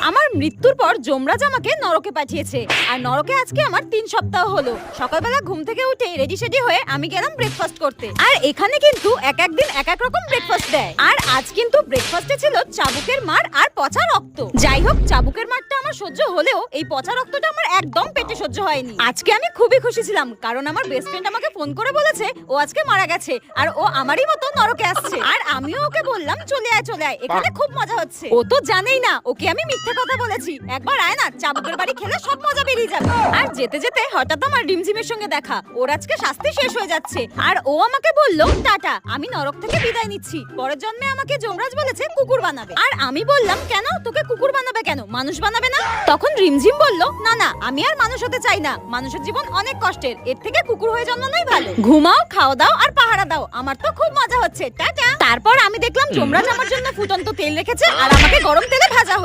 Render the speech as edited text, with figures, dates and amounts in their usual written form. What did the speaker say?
আমার মৃত্যুর পর যমরাজ আমাকে নরকে পাঠিয়েছে, আর নরকে আজকে আমার 3 সপ্তাহ হলো। সকালবেলা ঘুম থেকে উঠে রেডি সেডি হয়ে আমি গেলাম ব্রেকফাস্ট করতে। আর এখানে কিন্তু এক এক দিন এক এক রকম ব্রেকফাস্ট দেয়। আর আজ কিন্তু ব্রেকফাস্টে ছিল চাবুকের মার আর পচা রক্ত। যাই হোক, চাবুকের মারটা আমার সহ্য হলেও এই পচা রক্তটা আমার একদম পেটে সহ্য হয়নি। আজকে আমি খুবই খুশি ছিলাম, কারণ আমার বেস্ট ফ্রেন্ড আমাকে ফোন করে বলেছে ও আজকে মারা গেছে, আর ও আমারই মতো নরকে আসছে। আর আমিও ওকে বললাম চলে আয় চলে আয়, এখানে খুব মজা হচ্ছে। ও তো জানেই না ওকে আমি মিথ্যে কথা বলেছি। একবার আয় না, চাবুকের বাড়ি খেলে সব মজা বেরিয়ে যাবে। আর যেতে যেতে হঠাৎ আমার রিমঝিমের সঙ্গে দেখা। ওর আজকে শাস্তি শেষ হয়ে যাচ্ছে, আর ও আমাকে বলল টাটা, আমি নরক থেকে বিদায় নিচ্ছি। পরের জন্মে আমাকে যমরাজ বলেছে কুকুর বানাবে। আর আমি বললাম কেন, তোকে কুকুর বানাবে কেন, মানুষ বানাবে না? তখন রিমঝিম বলল না না, আমি আর মানুষ হতে চাই না। মানুষের জীবন অনেক কষ্টের, এর থেকে কুকুর হয়ে জন্মানোই ভালো। ঘুমাও, খাও দাও আর পাহারা দাও, আমার তো খুব মজা হচ্ছে, টাটা। তারপর আমি দেখলাম যমরাজ আমার জন্য ফুটন্ত তেল রেখেছে আর আমাকে গরম তেলে ভাজা হলো।